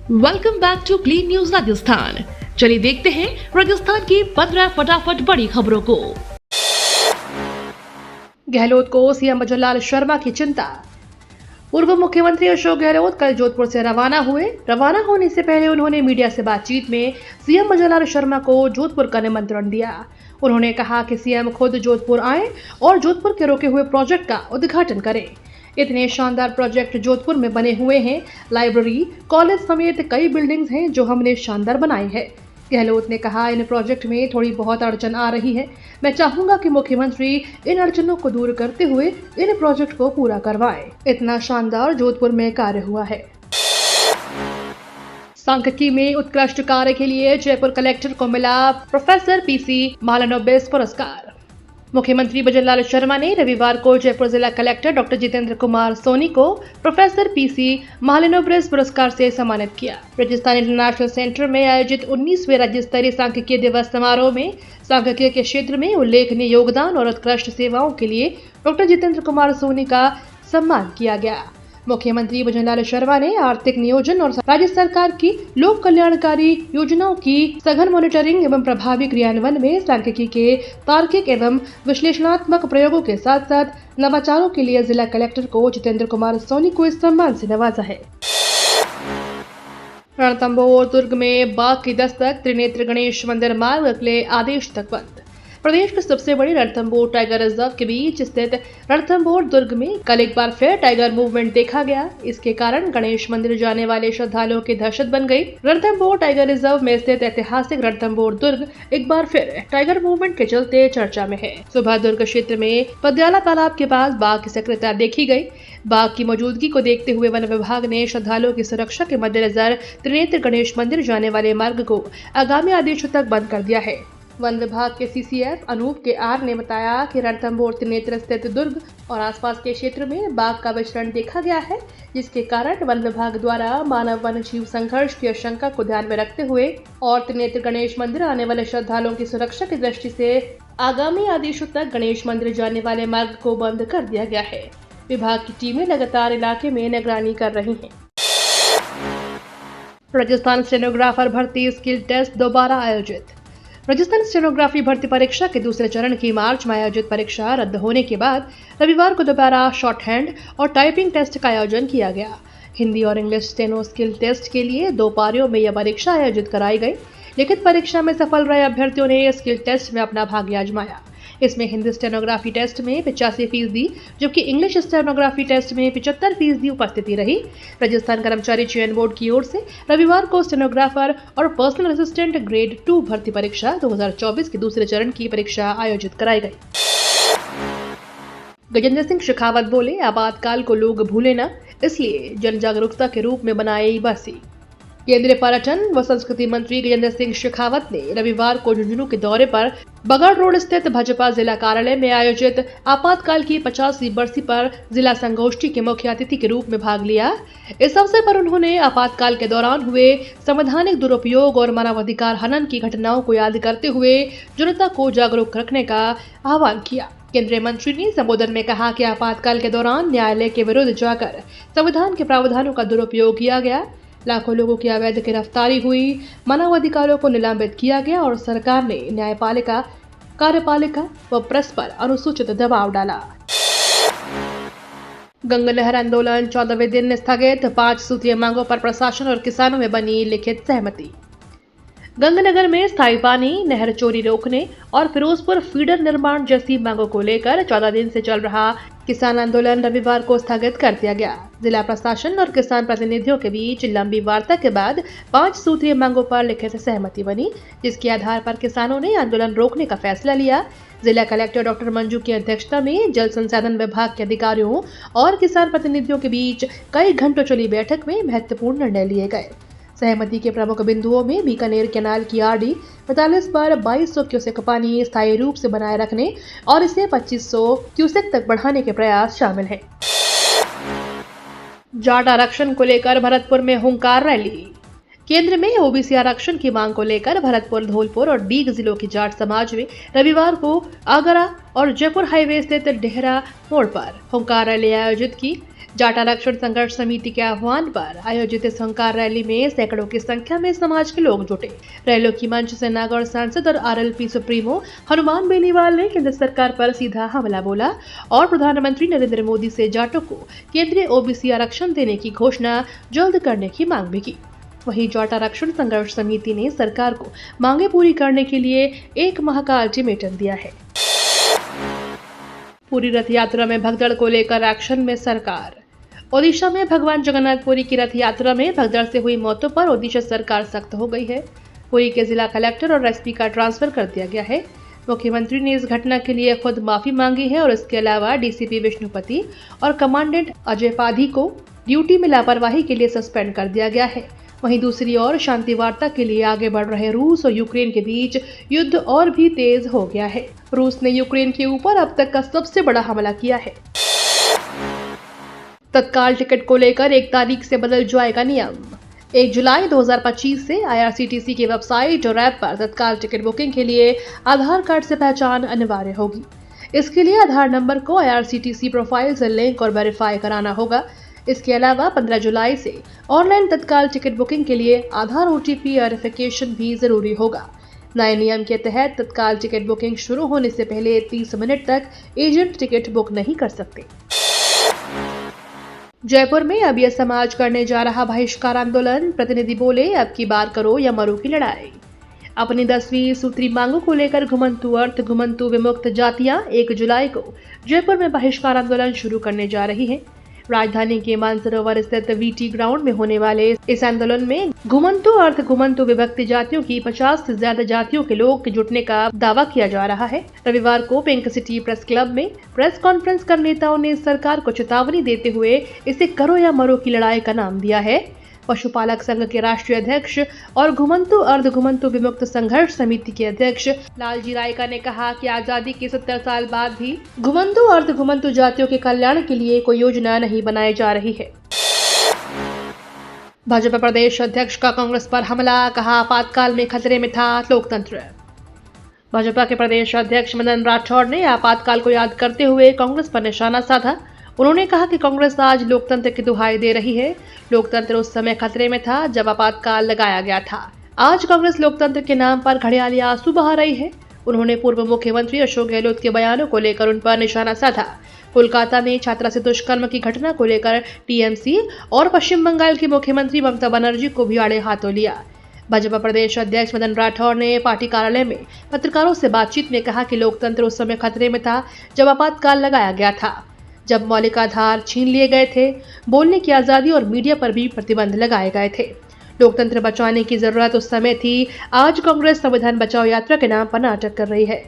Welcome back to clean news Rajasthan. चलिए देखते हैं राजस्थान की 15 फटाफट बड़ी खबरों को। गहलोत को सीएम भजनलाल शर्मा की चिंता। पूर्व मुख्यमंत्री अशोक गहलोत कल जोधपुर से रवाना हुए। रवाना होने से पहले उन्होंने मीडिया से बातचीत में सीएम भजनलाल शर्मा को जोधपुर का निमंत्रण दिया। उन्होंने कहा कि सीएम खुद जोधपुर आए और जोधपुर के रोके हुए प्रोजेक्ट का उद्घाटन करें। इतने शानदार प्रोजेक्ट जोधपुर में बने हुए हैं। लाइब्रेरी, कॉलेज समेत कई बिल्डिंग्स हैं जो हमने शानदार बनाई है। गहलोत ने कहा, इन प्रोजेक्ट में थोड़ी बहुत अड़चन आ रही है। मैं चाहूंगा कि मुख्यमंत्री इन अड़चनों को दूर करते हुए इन प्रोजेक्ट को पूरा करवाएं। इतना शानदार जोधपुर में कार्य हुआ है। सांख्यिकी में उत्कृष्ट कार्य के लिए जयपुर कलेक्टर को मिला प्रोफेसर पीसी महालनोबिस पुरस्कार। मुख्यमंत्री भजनलाल शर्मा ने रविवार को जयपुर जिला कलेक्टर डॉक्टर जितेंद्र कुमार सोनी को प्रोफेसर पीसी महालनोबिस पुरस्कार से सम्मानित किया। राजस्थान इंटरनेशनल सेंटर में आयोजित 19वें राज्य स्तरीय सांख्यिकीय दिवस समारोह में सांख्यिकी के क्षेत्र में उल्लेखनीय योगदान और उत्कृष्ट सेवाओं के लिए डॉक्टर जितेंद्र कुमार सोनी का सम्मान किया गया। मुख्यमंत्री भजनलाल शर्मा ने आर्थिक नियोजन और राज्य सरकार की लोक कल्याणकारी योजनाओं की सघन मॉनिटरिंग एवं प्रभावी क्रियान्वयन में सांख्यिकी के तार्किक एवं विश्लेषणात्मक प्रयोगों के साथ साथ नवाचारों के लिए जिला कलेक्टर को जितेंद्र कुमार सोनी को इस सम्मान से नवाजा है। रणथंभौर दुर्ग में बाघ की दस्तक, त्रिनेत्र गणेश मंदिर मार्ग अगले आदेश तक बंद। प्रदेश के सबसे बड़े रणथंभौर टाइगर रिजर्व के बीच स्थित रणथंभौर दुर्ग में कल एक बार फिर टाइगर मूवमेंट देखा गया। इसके कारण गणेश मंदिर जाने वाले श्रद्धालुओं की दहशत बन गई। रणथंभौर टाइगर रिजर्व में स्थित ऐतिहासिक रणथंभौर दुर्ग एक बार फिर टाइगर मूवमेंट के चलते चर्चा में है। सुबह दुर्ग क्षेत्र में पद्याला तालाब के पास बाघ की सक्रियता देखी गई। बाघ की मौजूदगी को देखते हुए वन विभाग ने श्रद्धालुओं की सुरक्षा के मद्देनजर त्रिनेत्र गणेश मंदिर जाने वाले मार्ग को आगामी आदेशों तक बंद कर दिया है। वन विभाग के सीसीएफ अनूप के आर ने बताया कि रणथंभौर त्रिनेत्र स्थित दुर्ग और आसपास के क्षेत्र में बाघ का विचरण देखा गया है, जिसके कारण वन विभाग द्वारा मानव वन जीव संघर्ष की आशंका को ध्यान में रखते हुए और त्रिनेत्र गणेश मंदिर आने वाले श्रद्धालुओं की सुरक्षा की दृष्टि से आगामी आदेशों तक गणेश मंदिर जाने वाले मार्ग को बंद कर दिया गया है। विभाग की टीमें लगातार इलाके में निगरानी कर रही हैं। राजस्थान स्टेनोग्राफर भर्ती स्किल टेस्ट दोबारा आयोजित। राजस्थान स्टेनोग्राफी भर्ती परीक्षा के दूसरे चरण की मार्च में आयोजित परीक्षा रद्द होने के बाद रविवार को दोबारा शॉर्ट हैंड और टाइपिंग टेस्ट का आयोजन किया गया। हिंदी और इंग्लिश स्टेनो स्किल टेस्ट के लिए 2 पारियों में यह परीक्षा आयोजित कराई गई। लिखित परीक्षा में सफल रहे अभ्यर्थियों ने स्किल टेस्ट में अपना भाग्य आजमाया। इसमें हिंदी स्टेनोग्राफी टेस्ट में 85%, जबकि इंग्लिश स्टेनोग्राफी टेस्ट में 75% उपस्थिति रही। राजस्थान कर्मचारी चयन बोर्ड की ओर से रविवार को स्टेनोग्राफर और पर्सनल असिस्टेंट ग्रेड 2 भर्ती परीक्षा 2024 के दूसरे चरण की परीक्षा आयोजित कराई गई। गजेंद्र सिंह शेखावत बोले, आपातकाल को लोग भूले न, इसलिए जन जागरूकता के रूप में बनाई बरसी। केंद्रीय पर्यटन व संस्कृति मंत्री गजेंद्र सिंह शेखावत ने रविवार को झुंझुनू के दौरे पर बगड़ रोड स्थित भाजपा जिला कार्यालय में आयोजित आपातकाल की 50वीं बरसी पर जिला संगोष्ठी के मुख्य अतिथि के रूप में भाग लिया। इस अवसर पर उन्होंने आपातकाल के दौरान हुए संवैधानिक दुरुपयोग और मानवाधिकार हनन की घटनाओं को याद करते हुए जनता को जागरूक रखने का आह्वान किया। केंद्रीय मंत्री ने संबोधन में कहा कि आपातकाल के दौरान न्यायालय के विरुद्ध जाकर संविधान के प्रावधानों का दुरुपयोग किया गया। लाखों लोगों की अवैध गिरफ्तारी हुई, मानवाधिकारों को निलंबित किया गया और सरकार ने न्यायपालिका, कार्यपालिका व प्रेस पर अनुचित दबाव डाला। गंगा नहर आंदोलन 14वें दिन स्थगित, 5 सूत्रीय मांगों पर प्रशासन और किसानों में बनी लिखित सहमति। गंगानगर में स्थायी पानी, नहर चोरी रोकने और फिरोजपुर फीडर निर्माण जैसी मांगों को लेकर 14 दिन से चल रहा किसान आंदोलन रविवार को स्थगित कर दिया गया। जिला प्रशासन और किसान प्रतिनिधियों के बीच लंबी वार्ता के बाद 5 सूत्रीय मांगों पर लिखित सहमति बनी, जिसके आधार पर किसानों ने आंदोलन रोकने का फैसला लिया। जिला कलेक्टर डॉक्टर मंजू की अध्यक्षता में जल संसाधन विभाग के अधिकारियों और किसान प्रतिनिधियों के बीच कई घंटों चली बैठक में महत्वपूर्ण निर्णय लिए गए। सहमति के प्रमुख बिंदुओं में बीकानेर कैनाल की आरडी 45 पर 2200 क्यूसेक पानी स्थायी रूप से बनाए रखने और इसे 2500 क्यूसेक तक बढ़ाने के प्रयास शामिल हैं। जाट आरक्षण को लेकर भरतपुर में हुंकार रैली। केंद्र में ओबीसी आरक्षण की मांग को लेकर भरतपुर, धौलपुर और डीग जिलों की जाट समाज में रविवार को आगरा और जयपुर हाईवे स्थित डेहरा मोड़ पर हुंकार रैली आयोजित की। जाट आरक्षण संघर्ष समिति के आह्वान पर आयोजित इस हुंकार रैली में सैकड़ों की संख्या में समाज के लोग जुटे। रैलियों की मंच से नागौर सांसद और आरएलपी सुप्रीमो हनुमान बेनीवाल ने केंद्र सरकार पर सीधा हमला बोला और प्रधानमंत्री नरेंद्र मोदी से जाटों को केंद्रीय ओबीसी आरक्षण देने की घोषणा जल्द करने की मांग भी की। वहीं जाट आरक्षण संघर्ष समिति ने सरकार को मांगे पूरी करने के लिए 1 माह का अल्टीमेटम दिया है। पूरी रथ यात्रा में भगदड़ को लेकर एक्शन में सरकार। ओडिशा में भगवान जगन्नाथपुरी की रथ यात्रा में भगदड़ से हुई मौतों पर ओडिशा सरकार सख्त हो गई है। पुरी के जिला कलेक्टर और एसपी का ट्रांसफर कर दिया गया है। मुख्यमंत्री ने इस घटना के लिए खुद माफी मांगी है और इसके अलावा डीसीपी विष्णुपति और कमांडेंट अजय पाधी को ड्यूटी में लापरवाही के लिए सस्पेंड कर दिया गया है। वहीं दूसरी ओर शांति वार्ता के लिए आगे बढ़ रहे रूस और यूक्रेन के बीच युद्ध और भी तेज हो गया है। रूस ने यूक्रेन के ऊपर अब तक का सबसे बड़ा हमला किया है। तत्काल टिकट को लेकर 1 तारीख से बदल जाएगा नियम। 1 जुलाई 2025 से आईआरसीटीसी की वेबसाइट और ऐप पर तत्काल टिकट बुकिंग के लिए आधार कार्ड से पहचान अनिवार्य होगी। इसके लिए आधार नंबर को आईआरसीटीसी प्रोफाइल से लिंक और वेरीफाई कराना होगा। इसके अलावा 15 जुलाई से ऑनलाइन तत्काल टिकट बुकिंग के लिए आधार ओटीपी वेरिफिकेशन भी जरूरी होगा। नए नियम के तहत तत्काल टिकट बुकिंग शुरू होने से पहले 30 मिनट तक एजेंट टिकट बुक नहीं कर सकते। जयपुर में अब यह समाज करने जा रहा बहिष्कार आंदोलन। प्रतिनिधि बोले, अब की बार करो या मरो की लड़ाई। अपनी 10वीं सूत्री मांगों को लेकर घुमंतु अर्थ घुमंतु विमुक्त जातियां 1 जुलाई को जयपुर में बहिष्कार आंदोलन शुरू करने जा रही हैं। राजधानी के मानसरोवर स्थित वीटी ग्राउंड में होने वाले इस आंदोलन में घुमंतु अर्थ घुमंतु विभक्त जातियों की 50 से ज्यादा जातियों के लोग जुटने का दावा किया जा रहा है। रविवार को पिंक सिटी प्रेस क्लब में प्रेस कॉन्फ्रेंस कर नेताओं ने सरकार को चेतावनी देते हुए इसे करो या मरो की लड़ाई का नाम दिया है। पशुपालक संघ के राष्ट्रीय अध्यक्ष और घुमंतु अर्ध घुमंतु विमुक्त संघर्ष समिति के अध्यक्ष लालजी रायका ने कहा कि आजादी के 70 साल बाद भी घुमंतु अर्ध घुमंतु जातियों के कल्याण के लिए कोई योजना नहीं बनाई जा रही है। भाजपा प्रदेश अध्यक्ष का कांग्रेस पर हमला, कहा आपातकाल में खतरे में था लोकतंत्र। भाजपा के प्रदेश अध्यक्ष मदन राठौड़ ने आपातकाल को याद करते हुए कांग्रेस पर निशाना साधा। उन्होंने कहा कि कांग्रेस आज लोकतंत्र की दुहाई दे रही है। लोकतंत्र उस समय खतरे में था जब आपातकाल लगाया गया था। आज कांग्रेस लोकतंत्र के नाम पर घड़ियाली आंसू बहा रही है। उन्होंने पूर्व मुख्यमंत्री अशोक गहलोत के बयानों को लेकर उन पर निशाना साधा। कोलकाता में छात्रा से दुष्कर्म की घटना को लेकर टीएमसी और पश्चिम बंगाल की मुख्यमंत्री ममता बनर्जी को भी आड़े हाथों लिया। भाजपा प्रदेश अध्यक्ष मदन राठौड़ ने पार्टी कार्यालय में पत्रकारों से बातचीत में कहा कि लोकतंत्र उस समय खतरे में था जब आपातकाल लगाया गया था, जब मौलिकाधार छीन लिए गए थे, बोलने की आजादी और मीडिया पर भी प्रतिबंध लगाए गए थे। लोकतंत्र बचाने की जरूरत उस समय थी। आज कांग्रेस संविधान बचाओ यात्रा के नाम पर नाटक कर रही है।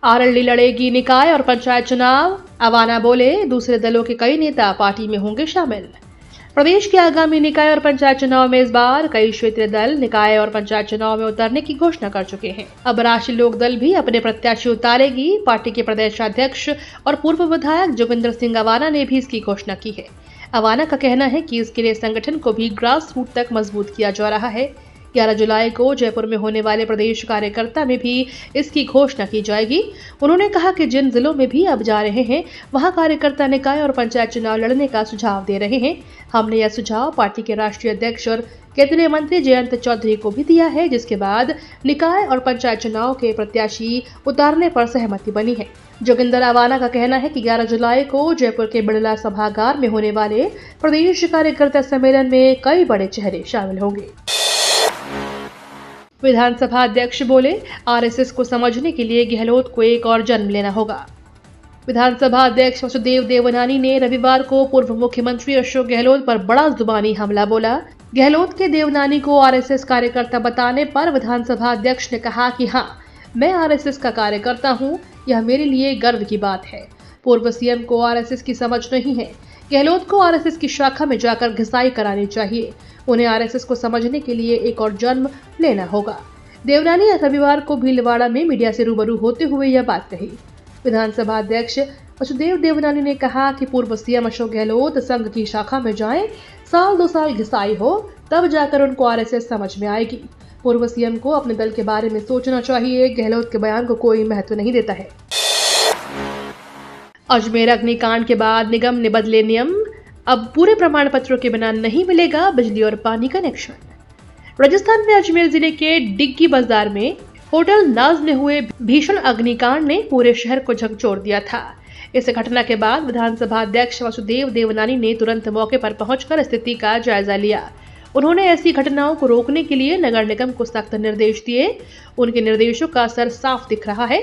आरएलडी लड़ेगी निकाय और पंचायत चुनाव। अवाना बोले, दूसरे दलों के कई नेता पार्टी में होंगे शामिल। प्रदेश के आगामी निकाय और पंचायत चुनाव में इस बार कई क्षेत्रीय दल निकाय और पंचायत चुनाव में उतरने की घोषणा कर चुके हैं। अब राष्ट्रीय लोक दल भी अपने प्रत्याशी उतारेगी। पार्टी के प्रदेश अध्यक्ष और पूर्व विधायक जोगिंदर सिंह अवाना ने भी इसकी घोषणा की है। अवाना का कहना है कि इसके लिए संगठन को भी ग्रास रूट तक मजबूत किया जा रहा है। 11 जुलाई को जयपुर में होने वाले प्रदेश कार्यकर्ता में भी इसकी घोषणा की जाएगी। उन्होंने कहा कि जिन जिलों में भी अब जा रहे हैं वहां कार्यकर्ता निकाय और पंचायत चुनाव लड़ने का सुझाव दे रहे हैं। हमने यह सुझाव पार्टी के राष्ट्रीय अध्यक्ष और केंद्रीय मंत्री जयंत चौधरी को भी दिया है, जिसके बाद निकाय और पंचायत चुनाव के प्रत्याशी उतारने पर सहमति बनी है। जोगिंदर अवाना का कहना है कि 11 जुलाई को जयपुर के बिड़ला सभागार में होने वाले प्रदेश कार्यकर्ता सम्मेलन में कई बड़े चेहरे शामिल होंगे। विधानसभा अध्यक्ष बोले, आरएसएस को समझने के लिए गहलोत को एक और जन्म लेना होगा। विधानसभा अध्यक्ष वसुदेव देवनानी ने रविवार को पूर्व मुख्यमंत्री अशोक गहलोत पर बड़ा जुबानी हमला बोला। गहलोत के देवनानी को आरएसएस कार्यकर्ता बताने पर विधानसभा अध्यक्ष ने कहा कि हाँ, मैं आरएसएस का कार्यकर्ता हूँ, यह मेरे लिए गर्व की बात है। पूर्व सीएम को आरएसएस की समझ नहीं है। गहलोत को आरएसएस की शाखा में जाकर घिसाई करानी चाहिए। उन्हें आरएसएस को समझने के लिए एक और जन्म लेना होगा। देवनानी रविवार को भीलवाड़ा में मीडिया से रूबरू होते हुए यह बात कही। विधानसभा अध्यक्ष वसुदेव देवनानी ने कहा कि पूर्व सीएम अशोक गहलोत संघ की शाखा में जाएं, साल 2 साल घिसाई हो, तब जाकर उनको आरएसएस समझ में आएगी। पूर्व सीएम को अपने दल के बारे में सोचना चाहिए। गहलोत के बयान को कोई महत्व नहीं देता है। अजमेर अग्निकांड के बाद निगम ने बदले नियम, अब पूरे प्रमाण पत्रों के बिना नहीं मिलेगा बिजली और पानी कनेक्शन। राजस्थान में अजमेर जिले के डिग्गी बाजार में होटल नाज में हुए भीषण अग्निकांड ने पूरे शहर को झकझोर दिया था। इस घटना के बाद विधानसभा अध्यक्ष वासुदेव देवनानी ने तुरंत मौके पर पहुंचकर स्थिति का जायजा लिया। उन्होंने ऐसी घटनाओं को रोकने के लिए नगर निगम को सख्त निर्देश दिए। उनके निर्देशों का असर साफ दिख रहा है।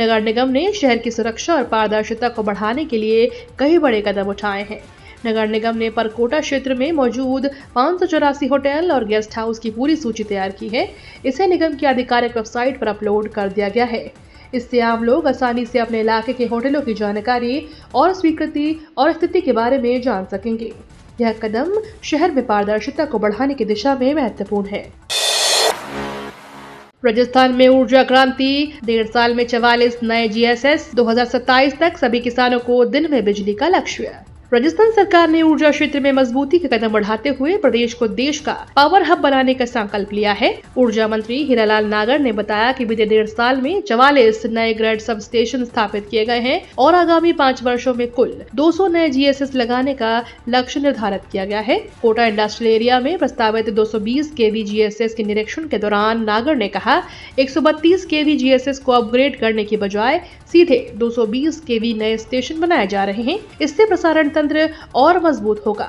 नगर निगम ने शहर की सुरक्षा और पारदर्शिता को बढ़ाने के लिए कई बड़े कदम उठाए हैं। नगर निगम ने परकोटा क्षेत्र में मौजूद 584 होटल और गेस्ट हाउस की पूरी सूची तैयार की है। इसे निगम की आधिकारिक वेबसाइट पर अपलोड कर दिया गया है। इससे आम लोग आसानी से अपने इलाके के होटलों की जानकारी और स्वीकृति और स्थिति के बारे में जान सकेंगे। यह कदम शहर में पारदर्शिता को बढ़ाने की दिशा में महत्वपूर्ण है। राजस्थान में ऊर्जा क्रांति, 1.5 साल में 44 नए GSS, 2027 तक सभी किसानों को दिन में बिजली का लक्ष्य। राजस्थान सरकार ने ऊर्जा क्षेत्र में मजबूती के कदम बढ़ाते हुए प्रदेश को देश का पावर हब बनाने का संकल्प लिया है। ऊर्जा मंत्री हीरालाल नागर ने बताया कि बीते 1.5 साल में 44 नए ग्रिड सब स्टेशन स्थापित किए गए हैं और आगामी 5 वर्षों में कुल 200 नए GSS लगाने का लक्ष्य निर्धारित किया गया है। कोटा इंडस्ट्रियल एरिया में प्रस्तावित 220 kV GSS के निरीक्षण के दौरान नागर ने कहा 132 kV GSS को अपग्रेड करने की बजाय सीधे 220 kV नए स्टेशन बनाए जा रहे हैं। इससे प्रसारण तंत्र और मजबूत होगा।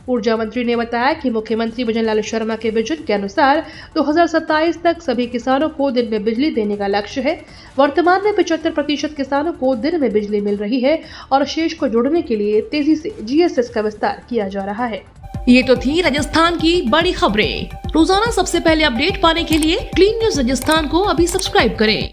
ऊर्जा मंत्री ने बताया कि मुख्यमंत्री भजन लाल शर्मा के विजन के अनुसार 2027 तक सभी किसानों को दिन में बिजली देने का लक्ष्य है। वर्तमान में 75% किसानों को दिन में बिजली मिल रही है और शेष को जोड़ने के लिए तेजी से GSS का विस्तार किया जा रहा है। ये तो थी राजस्थान की बड़ी खबरें। रोजाना सबसे पहले अपडेट पाने के लिए क्लीन न्यूज राजस्थान को अभी सब्सक्राइब करें।